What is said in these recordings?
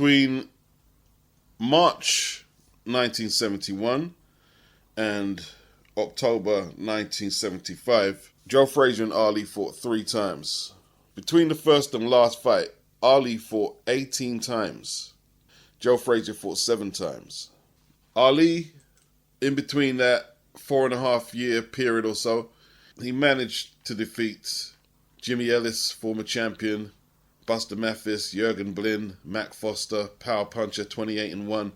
Between March 1971 and October 1975, Joe Frazier and Ali fought 3 times. Between the first and last fight, Ali fought 18 times. Joe Frazier fought 7 times. Ali, in between that 4.5-year period or so, he managed to defeat Jimmy Ellis, former champion, Buster Mathis, Jurgen Blin, Mac Foster, Power Puncher 28-1,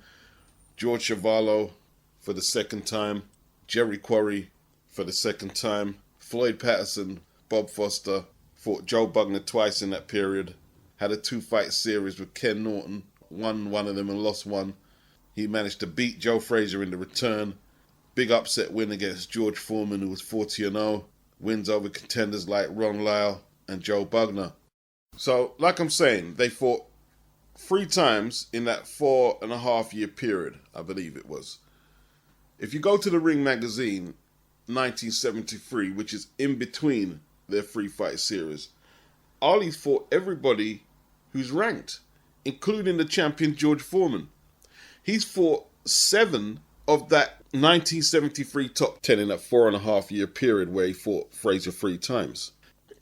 George Chuvalo for the 2nd time, Jerry Quarry for the 2nd time, Floyd Patterson, Bob Foster, fought Joe Bugner twice in that period, had a 2-fight series with Ken Norton, won one of them and lost one. He managed to beat Joe Frazier in the return. Big upset win against George Foreman, who was 40-0. Wins over contenders like Ron Lyle and Joe Bugner. So, like I'm saying, they fought 3 times in that 4.5-year period, I believe it was. If you go to the Ring magazine, 1973, which is in between their 3-fight series, Ali's fought everybody who's ranked, including the champion George Foreman. He's fought 7 of that 1973 top 10 in that 4.5-year period where he fought Frazier 3 times.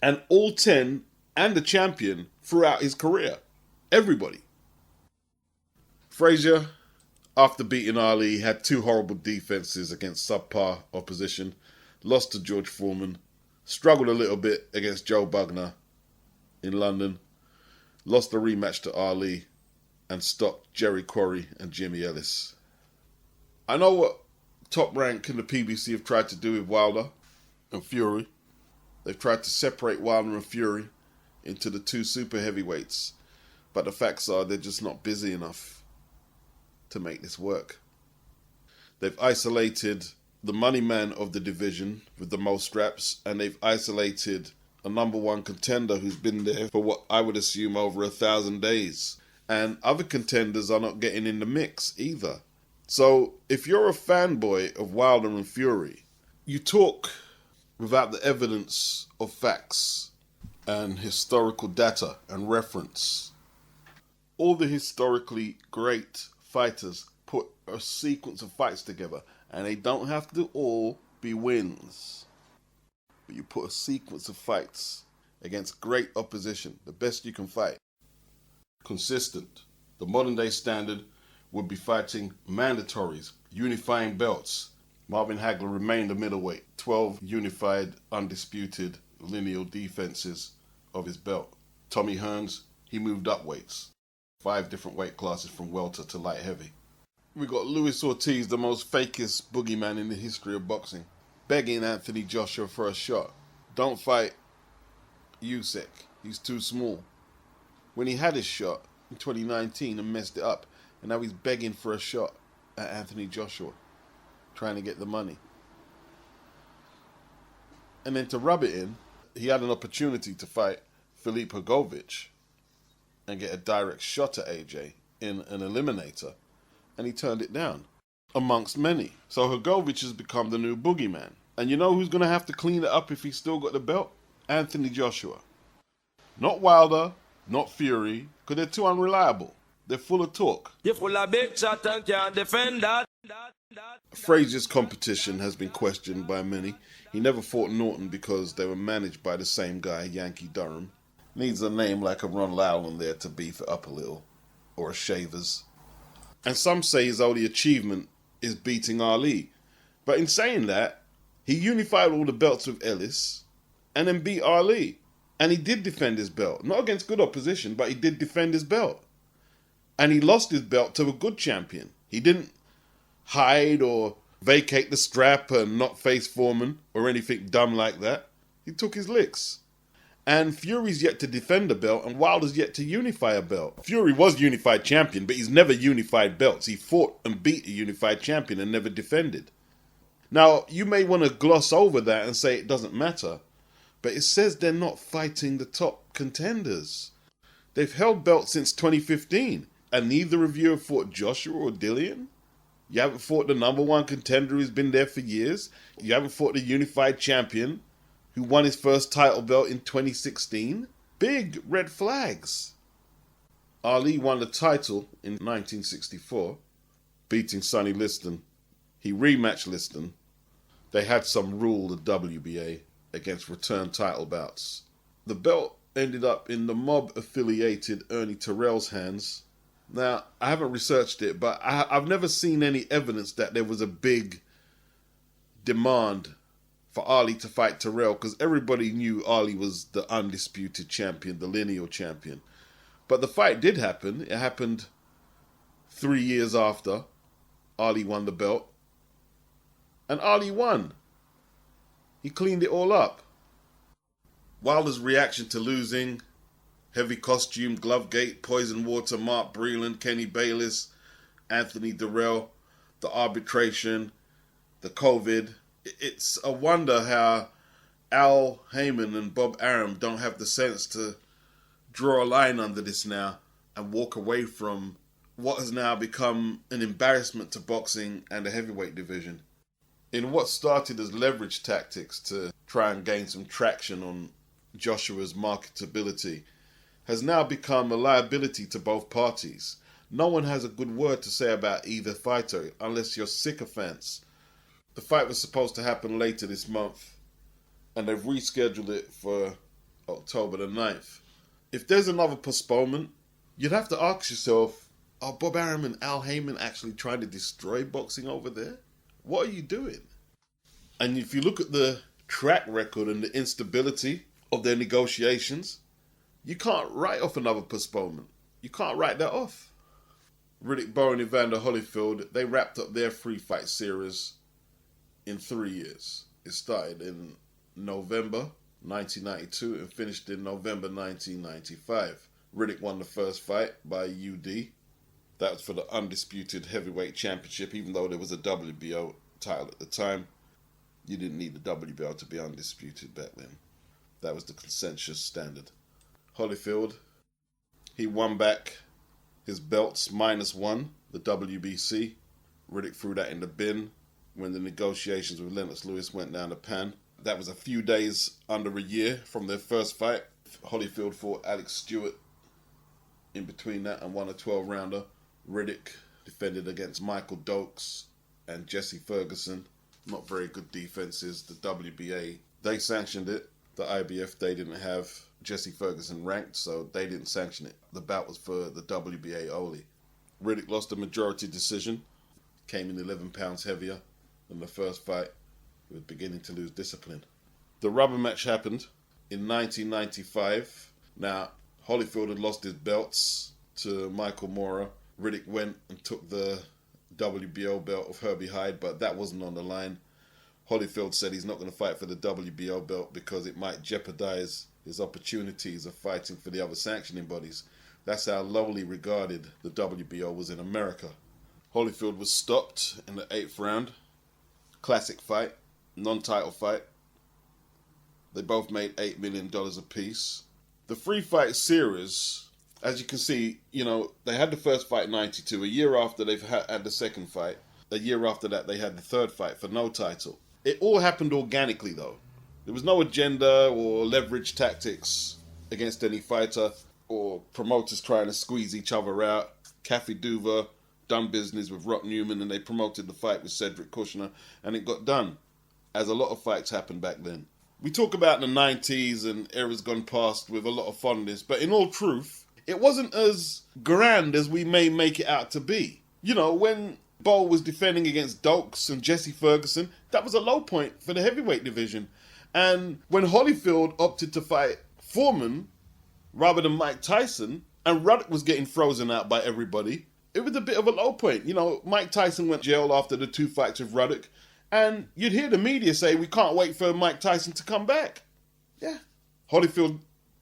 And all 10 and the champion throughout his career. Everybody. Frazier, after beating Ali, had 2 horrible defenses against subpar opposition, lost to George Foreman, struggled a little bit against Joe Bugner in London, lost the rematch to Ali, and stopped Jerry Quarry and Jimmy Ellis. I know what Top Rank and the PBC have tried to do with Wilder and Fury. They've tried to separate Wilder and Fury into the 2 super heavyweights, but the facts are they're just not busy enough to make this work. They've isolated the money man of the division with the most straps, and they've isolated a number 1 contender who's been there for what I would assume over 1,000 days. And other contenders are not getting in the mix either. So if you're a fanboy of Wilder and Fury, you talk without the evidence of facts and historical data and reference. All the historically great fighters put a sequence of fights together, and they don't have to all be wins. But you put a sequence of fights against great opposition, the best you can fight. Consistent. The modern day standard would be fighting mandatories, unifying belts. Marvin Hagler remained a middleweight, 12 unified, undisputed, lineal defenses of his belt. Tommy Hearns, he moved up weights, 5 different weight classes from welter to light heavy. We got Luis Ortiz, the most fakest boogeyman in the history of boxing, begging Anthony Joshua for a shot. Don't fight Usyk, he's too small. When he had his shot in 2019 and messed it up, and now he's begging for a shot at Anthony Joshua, trying to get the money. And then to rub it in, he had an opportunity to fight Filip Hrgovic and get a direct shot at AJ in an eliminator, and he turned it down, amongst many. So Hrgovic has become the new boogeyman. And you know who's going to have to clean it up if he's still got the belt? Anthony Joshua. Not Wilder, not Fury, because they're too unreliable. They're full of talk. You're full of big shot and can't defend that. Frazier's competition has been questioned by many. He never fought Norton because they were managed by the same guy, Yankee Durham. Needs a name like a Ron Lyle in there to beef it up a little. Or a Shavers. And some say his only achievement is beating Ali. But in saying that, he unified all the belts with Ellis and then beat Ali. And he did defend his belt. Not against good opposition, but he did defend his belt. And he lost his belt to a good champion. He didn't hide or vacate the strap and not face Foreman or anything dumb like that. He took his licks. And Fury's yet to defend a belt, and Wilder's yet to unify a belt. Fury was unified champion, but he's never unified belts. He fought and beat a unified champion and never defended. Now, you may want to gloss over that and say it doesn't matter, but it says they're not fighting the top contenders. They've held belts since 2015, and neither of you have fought Joshua or Dillian. You haven't fought the number 1 contender who's been there for years. You haven't fought the unified champion who won his first title belt in 2016. Big red flags. Ali won the title in 1964, beating Sonny Liston. He rematched Liston. They had some rule, the WBA, against return title bouts. The belt ended up in the mob-affiliated Ernie Terrell's hands. Now, I haven't researched it, but I've never seen any evidence that there was a big demand for Ali to fight Terrell, because everybody knew Ali was the undisputed champion, the lineal champion. But the fight did happen. It happened 3 years after Ali won the belt. And Ali won. He cleaned it all up. Wilder's reaction to losing, heavy costume, Glovegate, Poison Water, Mark Breland, Kenny Bayless, Anthony Durrell, the arbitration, the COVID. It's a wonder how Al Heyman and Bob Arum don't have the sense to draw a line under this now and walk away from what has now become an embarrassment to boxing and the heavyweight division. In what started as leverage tactics to try and gain some traction on Joshua's marketability has now become a liability to both parties. No one has a good word to say about either fighter unless you're sycophants. The fight was supposed to happen later this month, and they've rescheduled it for October the 9th. If there's another postponement, you'd have to ask yourself, are Bob Arum and Al Heyman actually trying to destroy boxing over there? What are you doing? And if you look at the track record and the instability of their negotiations, you can't write off another postponement. You can't write that off. Riddick Bowe and Evander Holyfield, they wrapped up their 3-fight series in 3 years. It started in November 1992 and finished in November 1995. Riddick won the first fight by UD. That was for the undisputed heavyweight championship, even though there was a WBO title at the time. You didn't need the WBO to be undisputed back then. That was the consensus standard. Holyfield, he won back his belts -1, the WBC. Riddick threw that in the bin when the negotiations with Lennox Lewis went down the pan. That was a few days under a year from their first fight. Holyfield fought Alex Stewart in between that and won a 12-rounder. Riddick defended against Michael Dokes and Jesse Ferguson. Not very good defenses. The WBA, they sanctioned it. The IBF, they didn't have Jesse Ferguson ranked, so they didn't sanction it. The bout was for the WBA only. Riddick lost a majority decision. Came in 11 pounds heavier than the first fight. He was beginning to lose discipline. The rubber match happened in 1995. Now, Holyfield had lost his belts to Michael Moorer. Riddick went and took the WBO belt of Herbie Hyde, but that wasn't on the line. Holyfield said he's not going to fight for the WBO belt because it might jeopardize his opportunities of fighting for the other sanctioning bodies. That's how lowly regarded the WBO was in America. Holyfield was stopped in the 8th round. Classic fight, non-title fight. They both made $8 million apiece. The 3-fight series, as you can see, they had the first fight in 92. A year after they've had the second fight. A year after that, they had the third fight for no title. It all happened organically, though. There was no agenda or leverage tactics against any fighter or promoters trying to squeeze each other out. Kathy Duva done business with Rock Newman and they promoted the fight with Cedric Kushner and it got done, as a lot of fights happened back then. We talk about the 90s and eras gone past with a lot of fondness, but in all truth, it wasn't as grand as we may make it out to be. When Bowe was defending against Dokes and Jesse Ferguson, that was a low point for the heavyweight division. And when Holyfield opted to fight Foreman rather than Mike Tyson, and Ruddock was getting frozen out by everybody, it was a bit of a low point. Mike Tyson went to jail after the 2 fights with Ruddock, and you'd hear the media say, we can't wait for Mike Tyson to come back. Yeah. Holyfield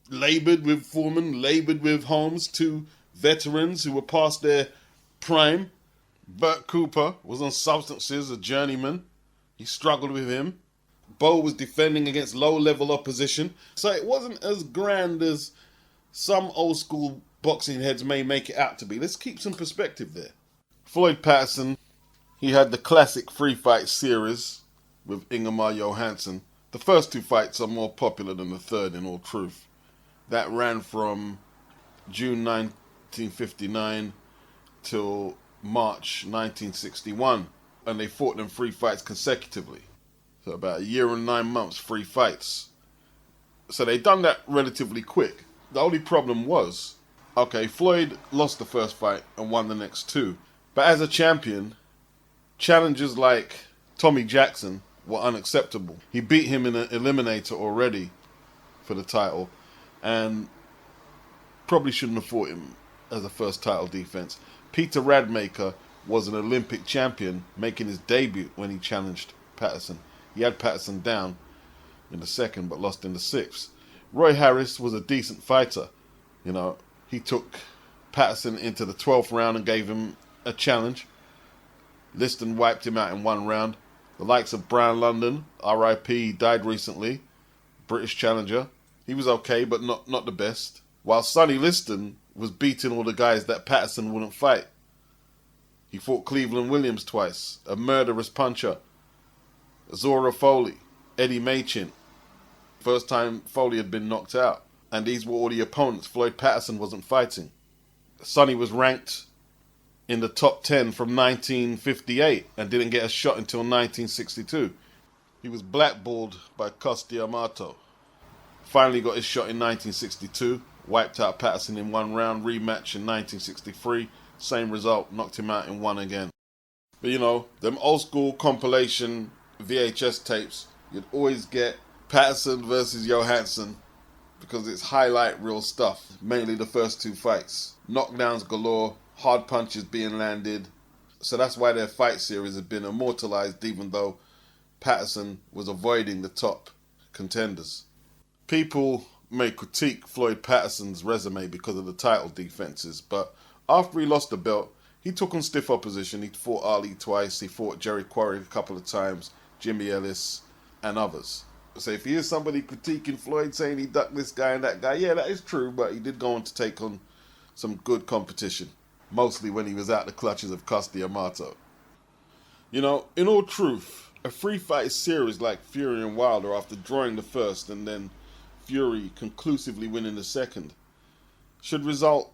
laboured with Foreman, laboured with Holmes, 2 veterans who were past their prime. Burt Cooper was on substances, a journeyman. He struggled with him. Bowe was defending against low-level opposition. So it wasn't as grand as some old-school boxing heads may make it out to be. Let's keep some perspective there. Floyd Patterson, he had the classic 3-fight series with Ingemar Johansson. The first 2 fights are more popular than the third, in all truth. That ran from June 1959 till March 1961, and they fought them 3 fights consecutively. So about a year and 9 months, 3 fights. So they done that relatively quick. The only problem was, okay, Floyd lost the first fight and won the next 2. But as a champion, challenges like Tommy Jackson were unacceptable. He beat him in an eliminator already for the title, and probably shouldn't have fought him as a first title defense. Peter Radmacher was an Olympic champion, making his debut when he challenged Patterson. He had Patterson down in the second, but lost in the 6th. Roy Harris was a decent fighter. You know, he took Patterson into the 12th round and gave him a challenge. Liston wiped him out in 1 round. The likes of Brian London, R.I.P., he died recently, British challenger. He was okay, but not the best. While Sonny Liston was beating all the guys that Patterson wouldn't fight. He fought Cleveland Williams twice, a murderous puncher. Zora Foley, Eddie Machin. First time Foley had been knocked out. And these were all the opponents Floyd Patterson wasn't fighting. Sonny was ranked in the top 10 from 1958 and didn't get a shot until 1962. He was blackballed by Costi Amato. Finally got his shot in 1962. Wiped out Patterson in 1 round. Rematch in 1963. Same result. Knocked him out in 1 again. But you know, them old school compilation VHS tapes, you'd always get Patterson versus Johansson because it's highlight reel stuff. Mainly the first 2 fights. Knockdowns galore. Hard punches being landed. So that's why their fight series had been immortalized, even though Patterson was avoiding the top contenders. People may critique Floyd Patterson's resume because of the title defenses, but after he lost the belt, he took on stiff opposition. He fought Ali twice, he fought Jerry Quarry a couple of times, Jimmy Ellis, and others. So if he is somebody critiquing Floyd, saying he ducked this guy and that guy, yeah, that is true, but he did go on to take on some good competition, mostly when he was out the clutches of Costi Amato. You know, in all truth, a 3-fight series like Fury and Wilder, after drawing the first and then Fury conclusively winning the second, should result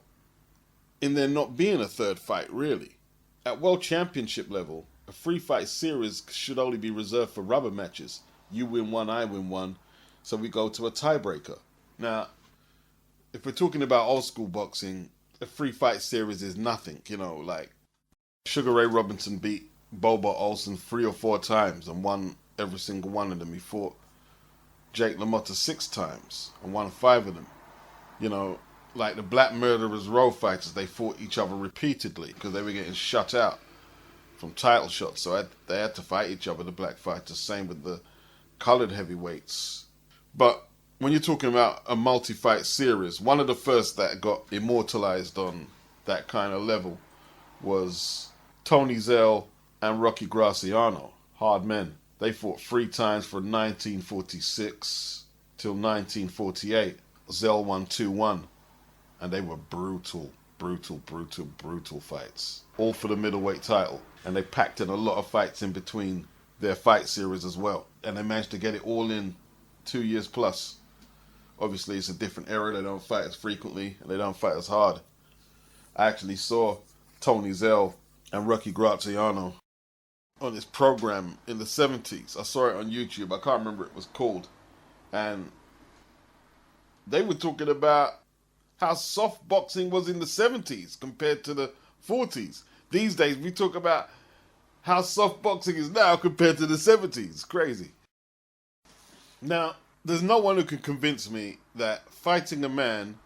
in there not being a 3rd fight, really. At World Championship level, a 3-fight series should only be reserved for rubber matches. You win 1, I win 1, so we go to a tiebreaker. Now, if we're talking about old school boxing, a 3-fight series is nothing, you know, like Sugar Ray Robinson beat Bobo Olsen 3 or 4 times and won every single one of them. He fought Jake LaMotta 6 times and won 5 of them. You know, like the Black Murderers Row fighters, they fought each other repeatedly because they were getting shut out from title shots, so they had to fight each other, the black fighters. Same with the colored heavyweights. But when you're talking about a multi-fight series, one of the first that got immortalized on that kind of level was Tony Zell and Rocky Graciano, hard men. They fought 3 times from 1946 till 1948. Zell won 2-1, and they were brutal fights. All for the middleweight title. And they packed in a lot of fights in between their fight series as well. And they managed to get it all in 2 years plus. Obviously, it's a different era. They don't fight as frequently, and they don't fight as hard. I actually saw Tony Zell and Rocky Graziano on this program in the 70s. I saw it on YouTube. I can't remember what it was called. And they were talking about how soft boxing was in the 70s compared to the 40s. These days, we talk about how soft boxing is now compared to the 70s. It's crazy. Now, there's no one who can convince me that fighting a man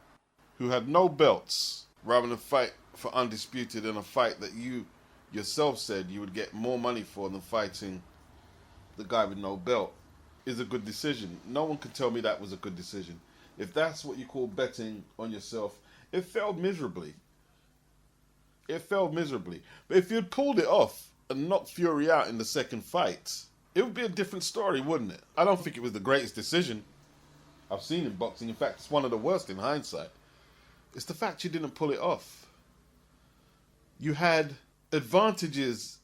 who had no belts rather than fight for undisputed in a fight that you yourself said you would get more money for than fighting the guy with no belt is a good decision. No one can tell me that was a good decision. If that's what you call betting on yourself, it failed miserably. It failed miserably. But if you'd pulled it off and knocked Fury out in the second fight, it would be a different story, wouldn't it? I don't think it was the greatest decision I've seen in boxing. In fact, it's one of the worst in hindsight. It's the fact you didn't pull it off. You had advantages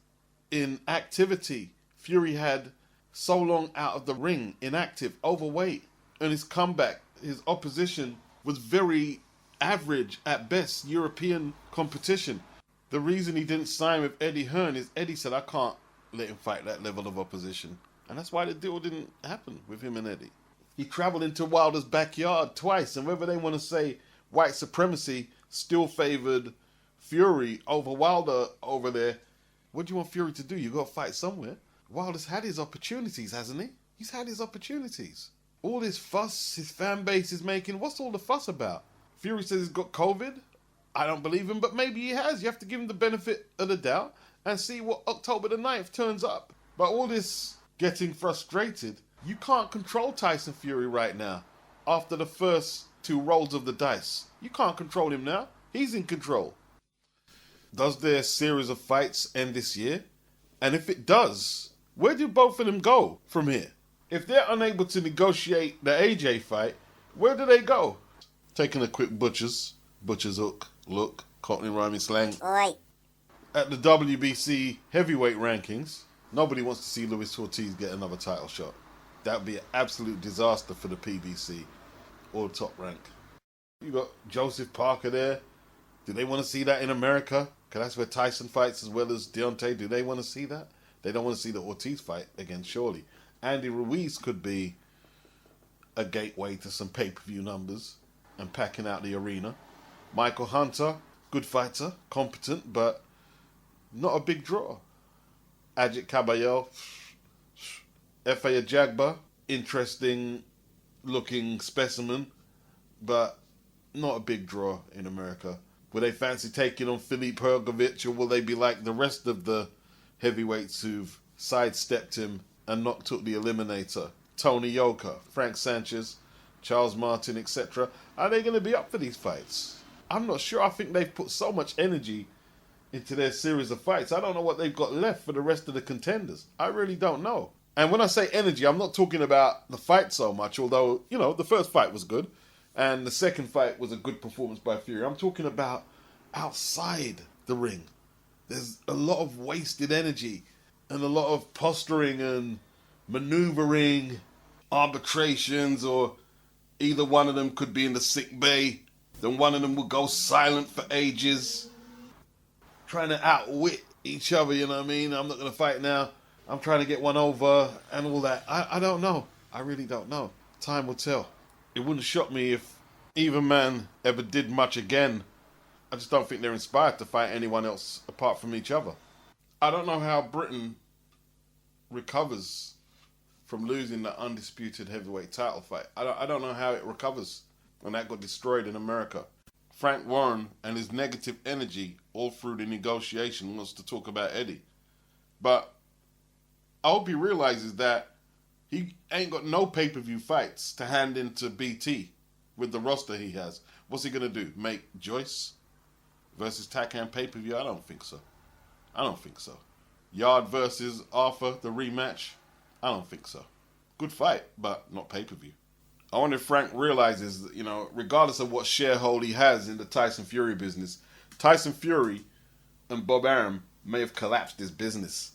in activity. Fury had so long out of the ring, inactive, overweight. And his comeback, his opposition was very average at best European competition. The reason he didn't sign with Eddie Hearn is Eddie said, I can't let him fight that level of opposition. And that's why the deal didn't happen with him and Eddie. He traveled into Wilder's backyard twice, and whether they want to say white supremacy still favored Fury over Wilder over there, what do you want Fury to do? You got to fight somewhere. Wilder's had his opportunities, hasn't he? He's had his opportunities. All this fuss his fan base is making, what's all the fuss about? Fury says he's got COVID. I don't believe him, but maybe he has. You have to give him the benefit of the doubt and see what October the 9th turns up. But all this getting frustrated, you can't control Tyson Fury right now. After the first 2 rolls of the dice, you can't control him now. He's in control. Does their series of fights end this year? And if it does, where do both of them go from here? If they're unable to negotiate the AJ fight, where do they go? Taking a quick Butcher's hook look, Cockney rhyming slang. Oi. At the WBC heavyweight rankings, nobody wants to see Luis Ortiz get another title shot. That would be an absolute disaster for the PBC or top rank. You got Joseph Parker there. Do they want to see that in America? Because that's where Tyson fights as well as Deontay. Do they want to see that? They don't want to see the Ortiz fight again, surely. Andy Ruiz could be a gateway to some pay-per-view numbers and packing out the arena. Michael Hunter, good fighter, competent, but not a big draw. Ajit Caballero, F.A. Ajagba, interesting looking specimen, but not a big draw in America. Will they fancy taking on Filip Hrgovic, or will they be like the rest of the heavyweights who've sidestepped him and not took the eliminator? Tony Yoka, Frank Sanchez, Charles Martin, etc. Are they going to be up for these fights? I'm not sure. I think they've put so much energy into their series of fights. I don't know what they've got left for the rest of the contenders. I really don't know. And when I say energy, I'm not talking about the fight so much, although, you know, the first fight was good and the second fight was a good performance by Fury. I'm talking about outside the ring. There's a lot of wasted energy and a lot of posturing and maneuvering, arbitrations, or either one of them could be in the sick bay. Then one of them would go silent for ages, trying to outwit each other, you know what I mean? I'm not going to fight now. I'm trying to get one over and all that. I don't know. I really don't know. Time will tell. It wouldn't shock me if either man ever did much again. I just don't think they're inspired to fight anyone else apart from each other. I don't know how Britain recovers from losing the undisputed heavyweight title fight. I don't know how it recovers when that got destroyed in America. Frank Warren and his negative energy all through the negotiation wants to talk about Eddie. But I hope he realizes that he ain't got no pay-per-view fights to hand into BT with the roster he has. What's he going to do? Make Joyce versus Takan pay-per-view? I don't think so. Yard versus Arthur, the rematch? I don't think so. Good fight, but not pay-per-view. I wonder if Frank realizes that, you know, regardless of what sharehold he has in the Tyson Fury business, Tyson Fury and Bob Arum may have collapsed his business.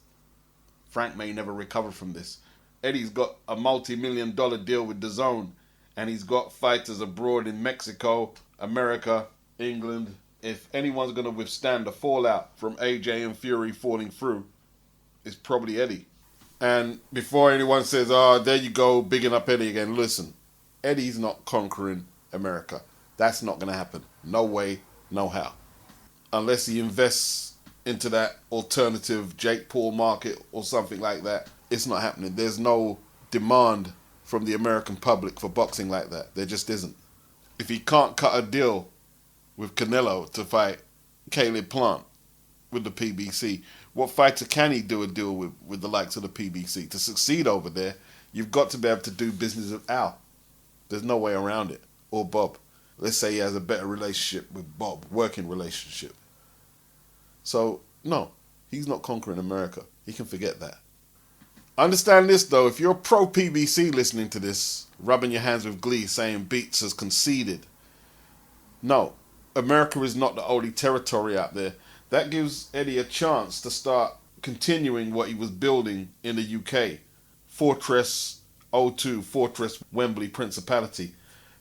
Frank may never recover from this. Eddie's got a multi-million-dollar deal with DAZN, and he's got fighters abroad in Mexico, America, England. If anyone's going to withstand the fallout from AJ and Fury falling through, it's probably Eddie. And before anyone says, oh, there you go, bigging up Eddie again, listen, Eddie's not conquering America. That's not going to happen. No way, no how. Unless he invests into that alternative Jake Paul market or something like that, it's not happening. There's no demand from the American public for boxing like that. There just isn't. If he can't cut a deal with Canelo to fight Caleb Plant with the PBC, what fighter can he do a deal with the likes of the PBC? To succeed over there, you've got to be able to do business with Al. There's no way around it. Or Bob. Let's say he has a better relationship with Bob, working relationship. So, no, he's not conquering America. He can forget that. Understand this, though. If you're pro-PBC listening to this, rubbing your hands with glee, saying Beats has conceded. No, America is not the only territory out there. That gives Eddie a chance to start continuing what he was building in the UK. Fortress O2, Fortress Wembley Principality.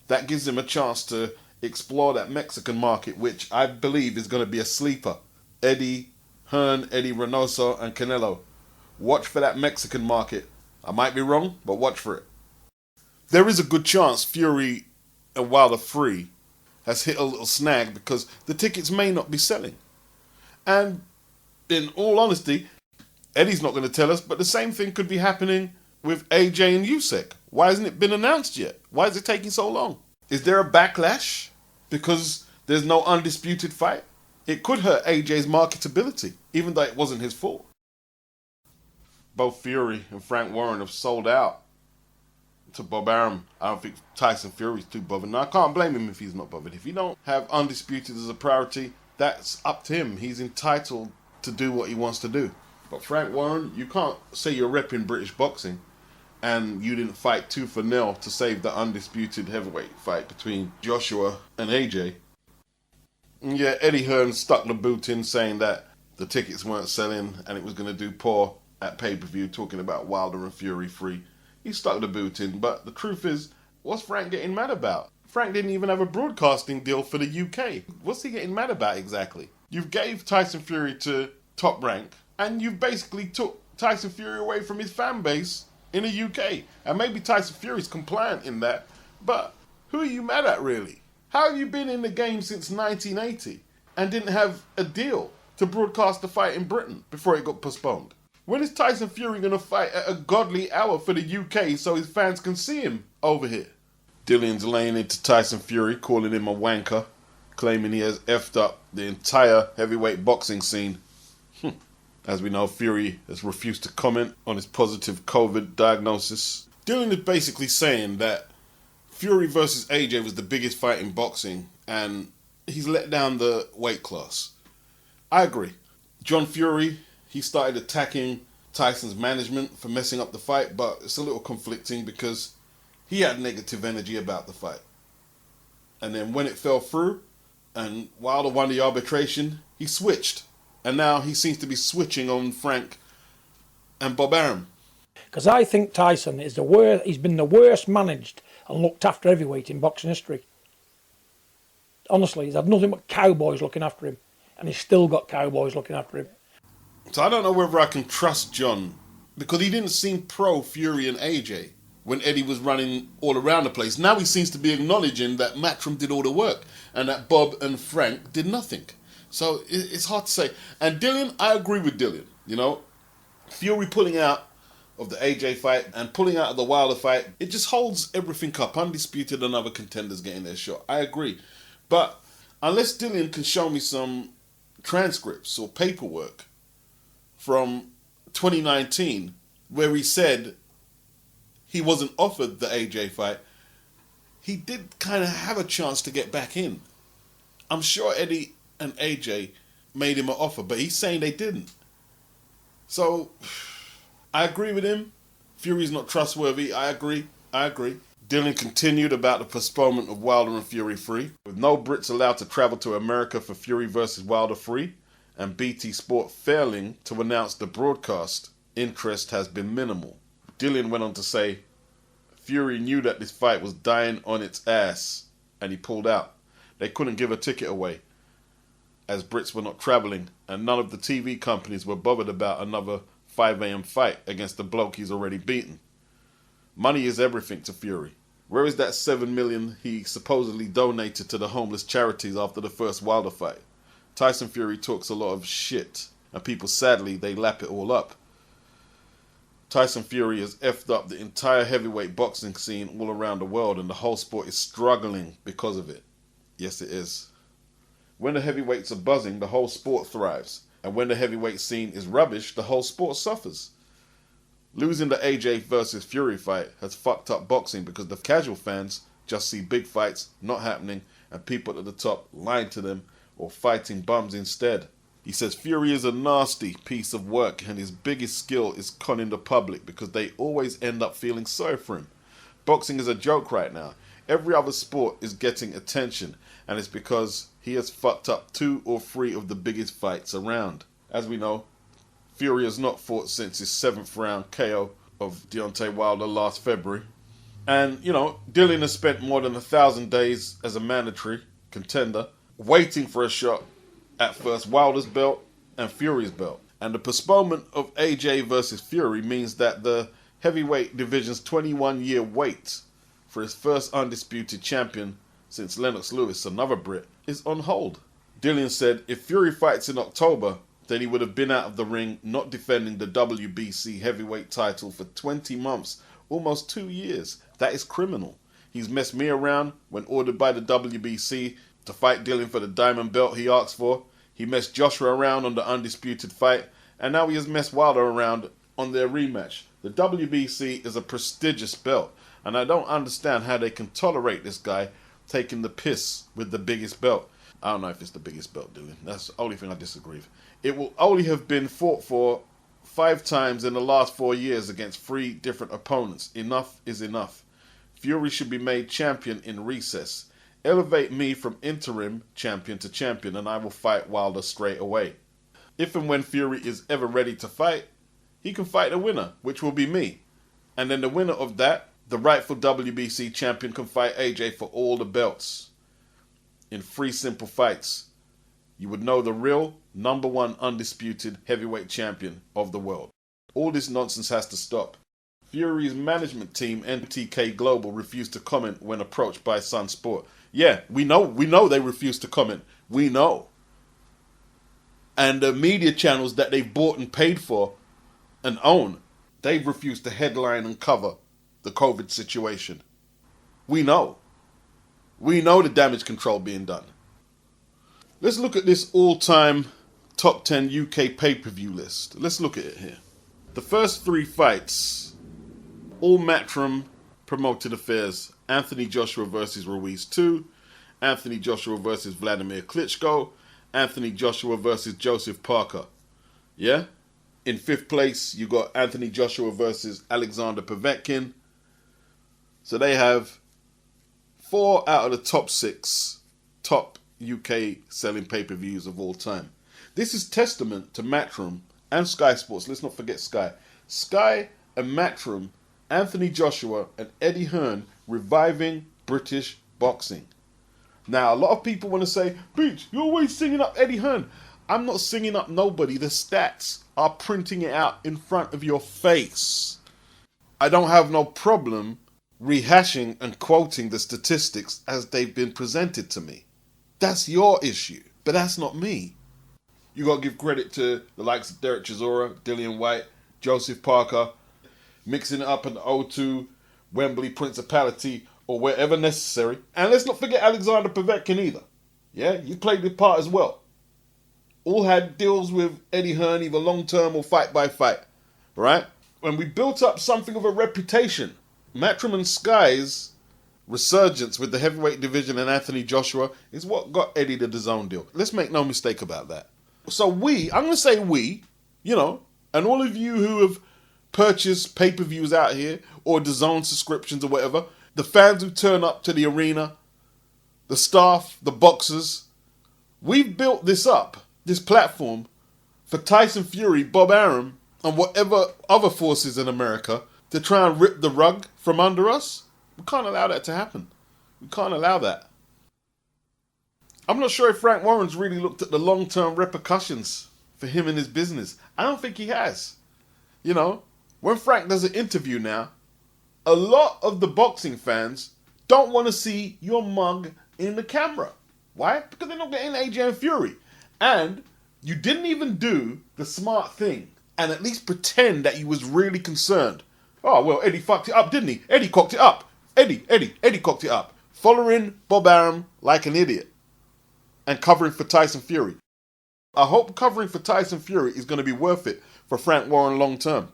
That gives him a chance to explore that Mexican market, which I believe is going to be a sleeper. Eddie Hearn, Eddie Reynoso, and Canelo. Watch for that Mexican market. I might be wrong, but watch for it. There is a good chance Fury and Wilder 3 has hit a little snag because the tickets may not be selling. And in all honesty, Eddie's not going to tell us, but the same thing could be happening with AJ and Usyk. Why hasn't it been announced yet? Why is it taking so long? Is there a backlash because there's no undisputed fight? It could hurt AJ's marketability, even though it wasn't his fault. Both Fury and Frank Warren have sold out to Bob Arum. I don't think Tyson Fury's too bothered. Now, I can't blame him if he's not bothered. If you don't have undisputed as a priority, that's up to him. He's entitled to do what he wants to do. But Frank Warren, you can't say you're repping British boxing and you didn't fight tooth and nail to save the undisputed heavyweight fight between Joshua and AJ. And yeah, Eddie Hearn stuck the boot in saying that the tickets weren't selling and it was going to do poor at pay-per-view, talking about Wilder and Fury 3. He stuck the boot in, but the truth is, what's Frank getting mad about? Frank didn't even have a broadcasting deal for the UK. What's he getting mad about exactly? You've gave Tyson Fury to Top Rank, and you've basically took Tyson Fury away from his fan base in the UK. And maybe Tyson Fury's compliant in that, but who are you mad at really? How have you been in the game since 1980 and didn't have a deal to broadcast the fight in Britain before it got postponed? When is Tyson Fury going to fight at a godly hour for the UK so his fans can see him over here? Dillion's laying into Tyson Fury, calling him a wanker, claiming he has effed up the entire heavyweight boxing scene. As we know, Fury has refused to comment on his positive COVID diagnosis. Dillion is basically saying that Fury versus AJ was the biggest fight in boxing and he's let down the weight class. I agree. John Fury, he started attacking Tyson's management for messing up the fight, but it's a little conflicting because he had negative energy about the fight. And then when it fell through and Wilder won the arbitration, he switched. And now he seems to be switching on Frank and Bob Arum. Because I think Tyson is he's been the worst managed and looked after heavyweight in boxing history. Honestly, he's had nothing but cowboys looking after him. And he's still got cowboys looking after him. So I don't know whether I can trust John, because he didn't seem pro Fury and AJ when Eddie was running all around the place. Now he seems to be acknowledging that Matchroom did all the work and that Bob and Frank did nothing. So it's hard to say. And Dillion, I agree with Dillion. You know, Fury pulling out of the AJ fight and pulling out of the Wilder fight, it just holds everything up. Undisputed and other contenders getting their shot. I agree. But unless Dillion can show me some transcripts or paperwork from 2019 where he said he wasn't offered the AJ fight, he did kind of have a chance to get back in. I'm sure Eddie and AJ made him an offer, but he's saying they didn't. So I agree with him. Fury's not trustworthy. I agree. Dillion continued about the postponement of Wilder and Fury 3, with no Brits allowed to travel to America for Fury versus Wilder 3, and BT Sport failing to announce the broadcast. Interest has been minimal. Dillion went on to say, Fury knew that this fight was dying on its ass, and he pulled out. They couldn't give a ticket away, as Brits were not travelling, and none of the TV companies were bothered about another 5 a.m. fight against the bloke he's already beaten. Money is everything to Fury. Where is that $7 million he supposedly donated to the homeless charities after the first Wilder fight? Tyson Fury talks a lot of shit, and people, sadly, they lap it all up. Tyson Fury has effed up the entire heavyweight boxing scene all around the world, and the whole sport is struggling because of it. Yes, it is. When the heavyweights are buzzing, the whole sport thrives. And when the heavyweight scene is rubbish, the whole sport suffers. Losing the AJ versus Fury fight has fucked up boxing because the casual fans just see big fights not happening and people at the top lying to them or fighting bums instead. He says Fury is a nasty piece of work and his biggest skill is conning the public because they always end up feeling sorry for him. Boxing is a joke right now. Every other sport is getting attention, and it's because he has fucked up 2 or 3 of the biggest fights around. As we know, Fury has not fought since his 7th round KO of Deontay Wilder last February. And, you know, Dillion has spent more than 1,000 days as a mandatory contender, waiting for a shot at first Wilder's belt and Fury's belt. And the postponement of AJ versus Fury means that the heavyweight division's 21-year wait for his first undisputed champion since Lennox Lewis, another Brit, is on hold. Dillian said if Fury fights in October, then he would have been out of the ring not defending the WBC heavyweight title for 20 months, almost 2 years. That is criminal. He's messed me around when ordered by the WBC to fight Dillian for the diamond belt he asked for. He messed Joshua around on the undisputed fight, and now he has messed Wilder around on their rematch. The WBC is a prestigious belt, and I don't understand how they can tolerate this guy taking the piss with the biggest belt. I don't know if it's the biggest belt, Dylan. That's the only thing I disagree with. It will only have been fought for 5 times in the last 4 years against 3 different opponents. Enough is enough. Fury should be made champion in recess. Elevate me from interim champion to champion, and I will fight Wilder straight away. If and when Fury is ever ready to fight, he can fight the winner, which will be me. And then the winner of that, the rightful WBC champion, can fight AJ for all the belts. In 3 simple fights, you would know the real #1 undisputed heavyweight champion of the world. All this nonsense has to stop. Fury's management team, NTK Global, refused to comment when approached by Sun Sport. Yeah, we know they refused to comment. We know. And the media channels that they've bought and paid for and own, they've refused to headline and cover the COVID situation. We know. We know the damage control being done. Let's look at this all-time top 10 UK pay-per-view list. Let's look at it here. The first 3 fights, all Matchroom promoted affairs. Anthony Joshua versus Ruiz 2, Anthony Joshua versus Vladimir Klitschko, Anthony Joshua versus Joseph Parker. Yeah? In 5th place, you got Anthony Joshua versus Alexander Povetkin. So they have 4 out of the top 6 top UK selling pay-per-views of all time. This is testament to Matchroom and Sky Sports. Let's not forget Sky. Sky and Matchroom, Anthony Joshua and Eddie Hearn reviving British boxing. Now, a lot of people want to say, Beach, you're always singing up Eddie Hearn. I'm not singing up nobody. The stats are printing it out in front of your face. I don't have no problem rehashing and quoting the statistics as they've been presented to me. That's your issue, but that's not me. You got to give credit to the likes of Derek Chisora, Dillian White, Joseph Parker, mixing it up in the O2, Wembley Principality, or wherever necessary. And let's not forget Alexander Povetkin either. Yeah, you played the part as well. All had deals with Eddie Hearn, either long-term or fight-by-fight. Right? When we built up something of a reputation, Matchroom and Sky's resurgence with the heavyweight division and Anthony Joshua is what got Eddie the DAZN deal. Let's make no mistake about that. So I'm going to say we, and all of you who have purchased pay-per-views out here or DAZN subscriptions or whatever, the fans who turn up to the arena, the staff, the boxers, we've built this up, this platform, for Tyson Fury, Bob Arum, and whatever other forces in America to try and rip the rug from under us. We can't allow that to happen. We can't allow that. I'm not sure if Frank Warren's really looked at the long-term repercussions for him and his business. I don't think he has. When Frank does an interview now, a lot of the boxing fans don't want to see your mug in the camera. Why? Because they're not getting AJ and Fury. And you didn't even do the smart thing and at least pretend that you was really concerned. Oh, well, Eddie fucked it up, didn't he? Eddie cocked it up. Eddie cocked it up. Following Bob Arum like an idiot and covering for Tyson Fury. I hope covering for Tyson Fury is going to be worth it for Frank Warren long term.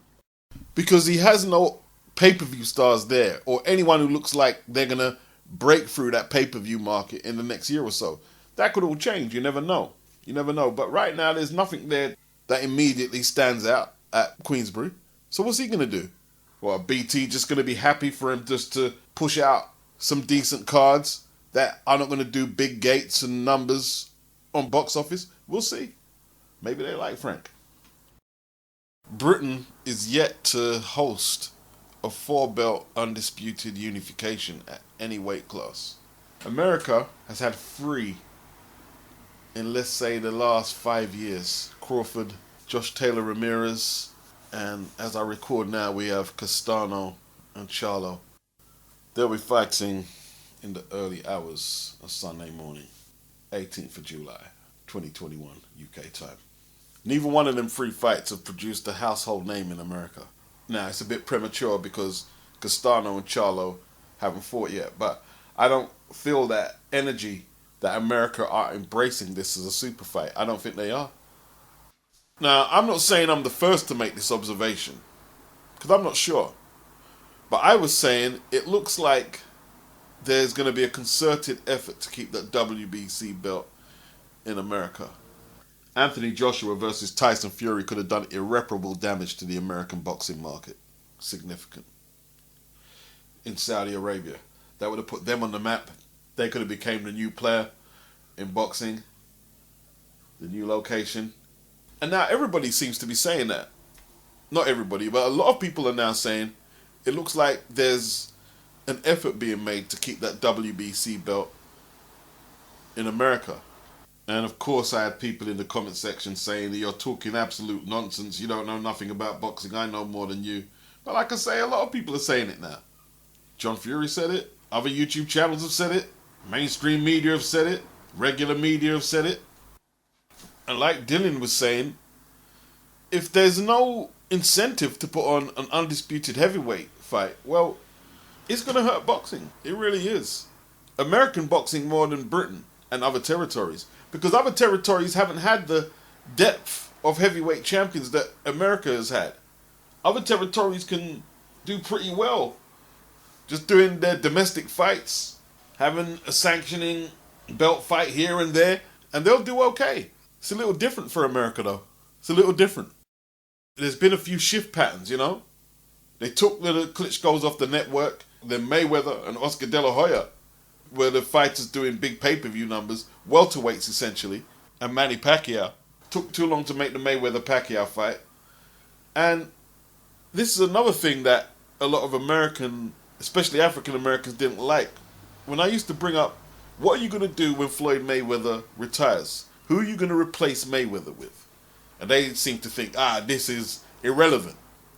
Because he has no pay-per-view stars there or anyone who looks like they're going to break through that pay-per-view market in the next year or so. That could all change. You never know. But right now, there's nothing there that immediately stands out at Queensbury. So what's he going to do? Well, BT just going to be happy for him just to push out some decent cards that are not going to do big gates and numbers on box office? We'll see. Maybe they like Frank. Britain is yet to host a 4-belt undisputed unification at any weight class. America has had 3 in, let's say, the last 5 years. Crawford, Josh Taylor Ramirez, and as I record now, we have Castano and Charlo. They'll be fighting in the early hours of Sunday morning, 18th of July, 2021 UK time. Neither one of them 3 fights have produced a household name in America. Now, it's a bit premature because Castano and Charlo haven't fought yet, but I don't feel that energy that America are embracing this as a super fight. I don't think they are. Now, I'm not saying I'm the first to make this observation, because I'm not sure. But I was saying it looks like there's going to be a concerted effort to keep that WBC belt in America. Anthony Joshua versus Tyson Fury could have done irreparable damage to the American boxing market. Significant. In Saudi Arabia. That would have put them on the map. They could have become the new player in boxing. The new location. And now everybody seems to be saying that. Not everybody, but a lot of people are now saying it looks like there's an effort being made to keep that WBC belt in America. And of course I had people in the comment section saying that you're talking absolute nonsense, you don't know nothing about boxing, I know more than you. But like I say, a lot of people are saying it now. John Fury said it, other YouTube channels have said it, mainstream media have said it, regular media have said it. And like Dylan was saying, if there's no incentive to put on an undisputed heavyweight fight, well, it's going to hurt boxing. It really is. American boxing more than Britain and other territories. Because other territories haven't had the depth of heavyweight champions that America has had. Other territories can do pretty well just doing their domestic fights, having a sanctioning belt fight here and there, and they'll do okay. It's a little different for America though. It's a little different. There's been a few shift patterns, you know. They took the Klitschko's off the network, then Mayweather and Oscar De La Hoya were the fighters doing big pay-per-view numbers, welterweights essentially, and Manny Pacquiao. Took too long to make the Mayweather-Pacquiao fight. And this is another thing that a lot of American, especially African Americans, didn't like. When I used to bring up, what are you going to do when Floyd Mayweather retires? Who are you going to replace Mayweather with? And they seem to think, this is irrelevant.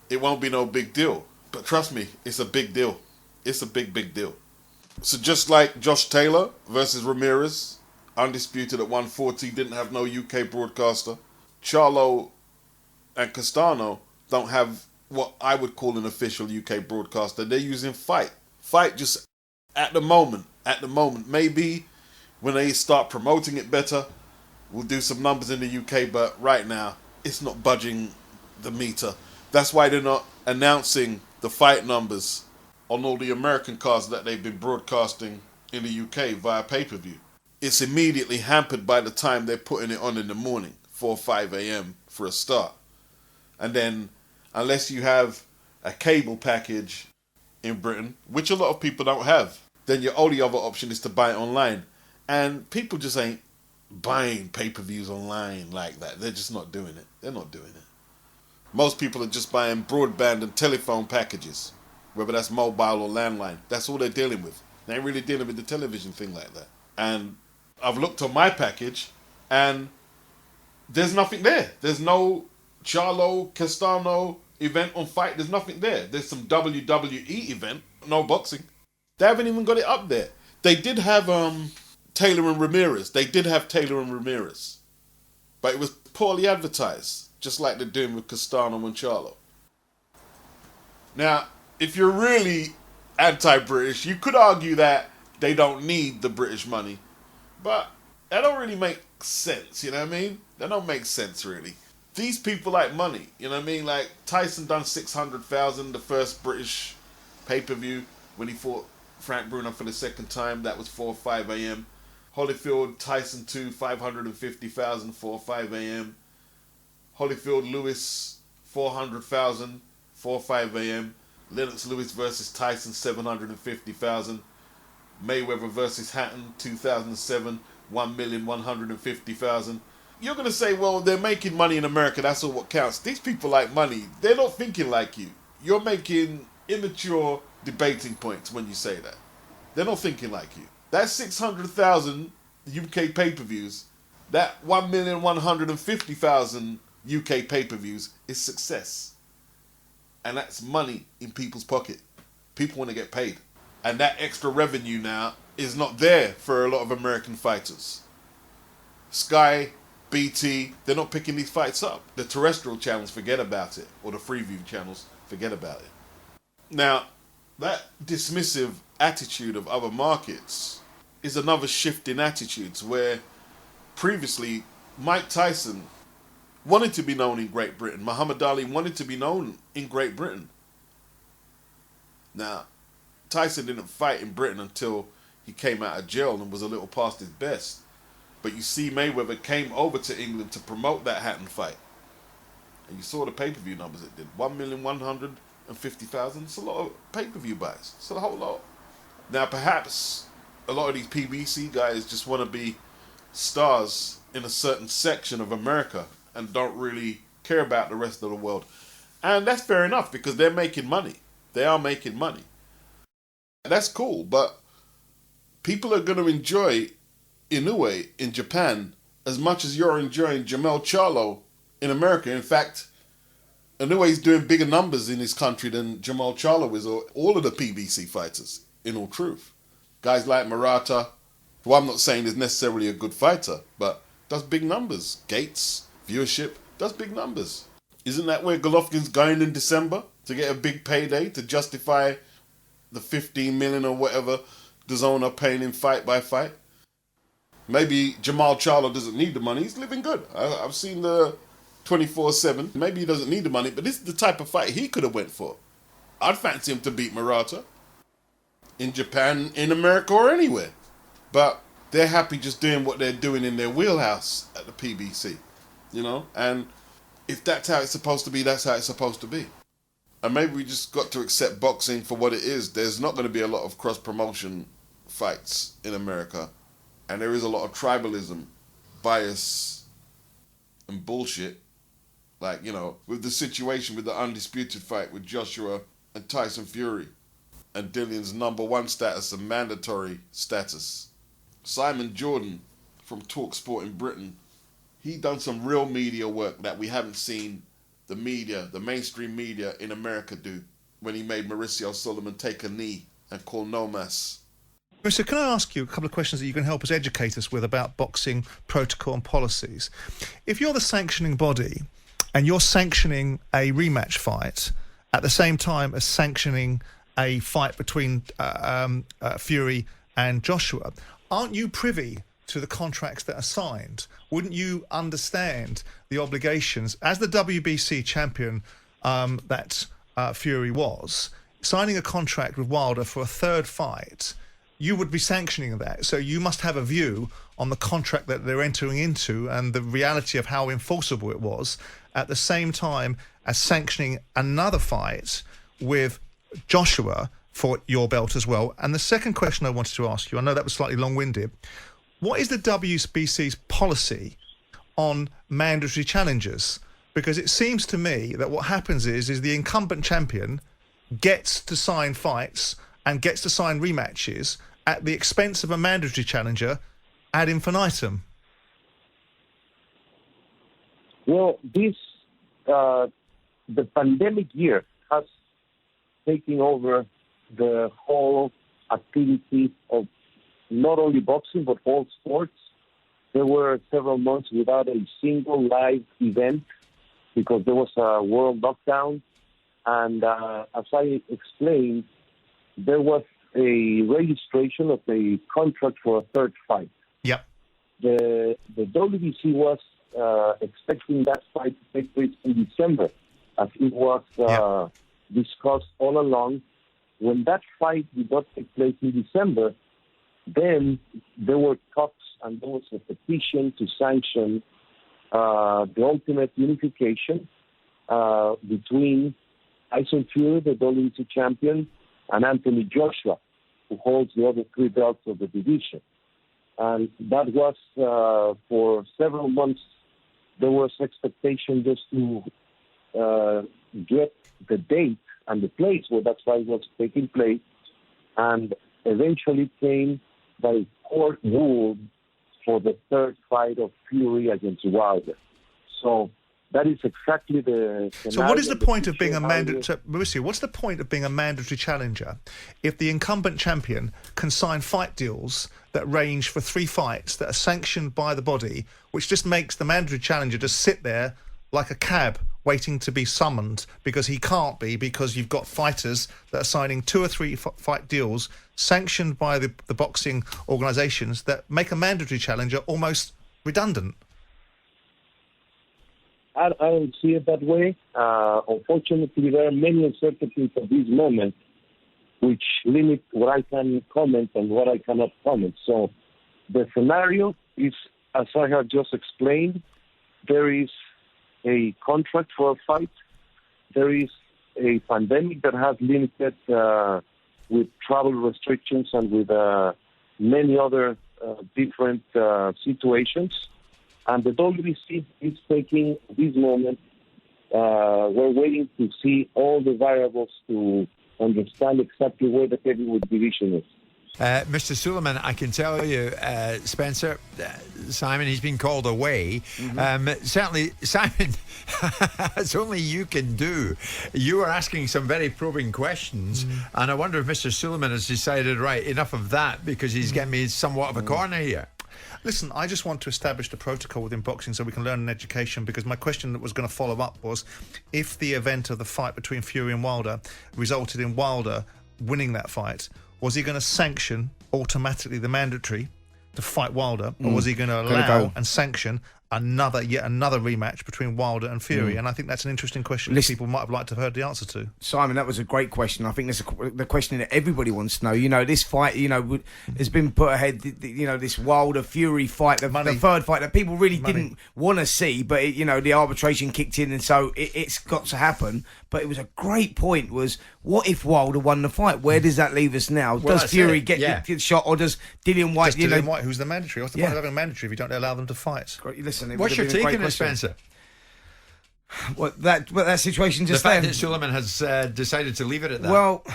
It won't be no big deal. But trust me, it's a big deal. It's a big, big deal. So just like Josh Taylor versus Ramirez, undisputed at 140, didn't have no UK broadcaster. Charlo and Castano don't have what I would call an official UK broadcaster. They're using Fight. Fight just at the moment. Maybe when they start promoting it better, we'll do some numbers in the UK, but right now, it's not budging the meter. That's why they're not announcing the fight numbers on all the American cards that they've been broadcasting in the UK via pay-per-view. It's immediately hampered by the time they're putting it on in the morning, 4 or 5 a.m. for a start. And then, unless you have a cable package in Britain, which a lot of people don't have, then your only other option is to buy it online. And people just ain't buying pay-per-views online like that. They're just not doing it. They're not doing it. Most people are just buying broadband and telephone packages, whether that's mobile or landline. That's all they're dealing with. They ain't really dealing with the television thing like that. And I've looked on my package, and there's nothing there. There's no Charlo, Castano event on Fight. There's nothing there. There's some WWE event, no boxing. They haven't even got it up there. They did have Taylor and Ramirez. But it was poorly advertised, just like they're doing with Castano and Charlo. Now, if you're really anti-British, you could argue that they don't need the British money. But that don't really make sense, you know what I mean? That don't make sense, really. These people like money, you know what I mean? Like, Tyson done 600,000, the first British pay-per-view, when he fought Frank Bruno for the second time. That was 4 or 5 a.m. Holyfield, Tyson 2, 550,000, 4 or 5 a.m. Holyfield, Lewis, 400,000, 4 or 5 a.m. Lennox Lewis versus Tyson, 750,000. Mayweather versus Hatton, 2007, 1,150,000. You're going to say, well, they're making money in America, that's all what counts. These people like money. They're not thinking like you. You're making immature debating points when you say that. They're not thinking like you. That 600,000 UK pay-per-views, that 1,150,000 UK pay-per-views is success. And that's money in people's pocket. People want to get paid. And that extra revenue now is not there for a lot of American fighters. Sky, BT, they're not picking these fights up. The terrestrial channels forget about it, or the Freeview channels forget about it. Now, that dismissive attitude of other markets is another shift in attitudes where previously Mike Tyson wanted to be known in Great Britain. Muhammad Ali wanted to be known in Great Britain. Now, Tyson didn't fight in Britain until he came out of jail and was a little past his best. But you see Mayweather came over to England to promote that Hatton fight. And you saw the pay-per-view numbers it did. 1,150,000. It's a lot of pay-per-view buys. It's a whole lot. Now, perhaps a lot of these PBC guys just want to be stars in a certain section of America and don't really care about the rest of the world. And that's fair enough because they're making money. They are making money. That's cool, but people are going to enjoy Inoue in Japan as much as you're enjoying Jamel Charlo in America. In fact, Inoue is doing bigger numbers in his country than Jamal Charlo is, or all of the PBC fighters, in all truth. Guys like Murata, who I'm not saying is necessarily a good fighter, but does big numbers. Gates, viewership, does big numbers. Isn't that where Golovkin's going in December? To get a big payday, to justify the 15 million or whatever DAZN are paying him fight by fight? Maybe Jamal Charlo doesn't need the money. He's living good. I've seen the 24/7. Maybe he doesn't need the money, but this is the type of fight he could have went for. I'd fancy him to beat Murata in Japan, in America, or anywhere. But they're happy just doing what they're doing in their wheelhouse at the PBC, you know? And if that's how it's supposed to be, that's how it's supposed to be. And maybe we just got to accept boxing for what it is. There's not going to be a lot of cross-promotion fights in America. And there is a lot of tribalism, bias, and bullshit. Like, you know, with the situation with the undisputed fight with Joshua and Tyson Fury, and Dillion's #1 status and mandatory status. Simon Jordan from TalkSport in Britain, he done some real media work that we haven't seen the media, the mainstream media in America do, when he made Mauricio Solomon take a knee and call no mas. So can I ask you a couple of questions that you can help us educate us with about boxing protocol and policies? If you're the sanctioning body and you're sanctioning a rematch fight at the same time as sanctioning a fight between Fury and Joshua, aren't you privy to the contracts that are signed? Wouldn't you understand the obligations as the WBC champion that Fury was, signing a contract with Wilder for a third fight? You would be sanctioning that. So you must have a view on the contract that they're entering into and the reality of how enforceable it was, at the same time as sanctioning another fight with Joshua for your belt as well. And the second question I wanted to ask you, I know that was slightly long-winded, what is the WBC's policy on mandatory challenges? Because it seems to me that what happens is the incumbent champion gets to sign fights and gets to sign rematches at the expense of a mandatory challenger ad infinitum. Well, the pandemic year has taken over the whole activity of not only boxing, but all sports. There were several months without a single live event because there was a world lockdown. And as I explained, there was a registration of a contract for a third fight. Yep. The WBC was expecting that fight to take place in December, as it was discussed all along. When that fight did not take place in December, then there were talks and there was a petition to sanction the ultimate unification between Tyson Fury, the WBC champion, and Anthony Joshua, who holds the other three belts of the division. And that was for several months, there was expectation just to get the date and the place where that fight was taking place. And eventually came the court ruled for the third fight of Fury against Wilder. So that is exactly the scenario. So what is the point of being a mandatory? Mauricio, what's the point of being a mandatory challenger if the incumbent champion can sign fight deals that range for 3 fights that are sanctioned by the body, which just makes the mandatory challenger just sit there like a cab waiting to be summoned because he can't be, because you've got fighters that are signing 2 or 3 fight deals sanctioned by the boxing organisations that make a mandatory challenger almost redundant? I don't see it that way. Unfortunately, there are many uncertainties at this moment which limit what I can comment and what I cannot comment. So the scenario is, as I have just explained, there is a contract for a fight. There is a pandemic that has limited with travel restrictions and with many other different situations. And the WBC is taking this moment. We're waiting to see all the variables to understand exactly where the heavyweight division is. Mr. Suleiman, I can tell you, Spencer, Simon, he's been called away. Certainly, Simon, as only you can do. You are asking some very probing questions, and I wonder if Mr. Suleiman has decided, right, enough of that, because he's getting me somewhat of a corner here. Listen, I just want to establish the protocol within boxing so we can learn an education, because my question that was going to follow up was, if the event of the fight between Fury and Wilder resulted in Wilder winning that fight, was he going to sanction automatically the mandatory to fight Wilder, or was he going to allow and sanction yet another rematch between Wilder and Fury? And I think that's an interesting question that people might have liked to have heard the answer to. Simon, that was a great question. I think that's the question that everybody wants to know. You know, this fight, has been put ahead, this Wilder Fury fight, the third fight that people really didn't want to see, but, the arbitration kicked in, and so it's got to happen. But it was a great point, was what if Wilder won the fight? Where does that leave us now? Well, does Fury get shot, or does Dillian White... Dillian White, who's the mandatory? What's the point of having a mandatory if you don't allow them to fight? Listen, what's your take on it, Spencer? That situation just the fact then. that Suleiman has decided to leave it at that. Well,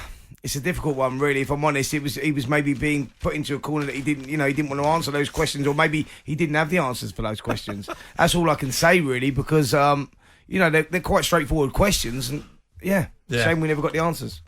it's a difficult one, really. If I'm honest, he was maybe being put into a corner that he didn't want to answer those questions, or maybe he didn't have the answers for those questions. That's all I can say, really, because they're quite straightforward questions, and shame we never got the answers.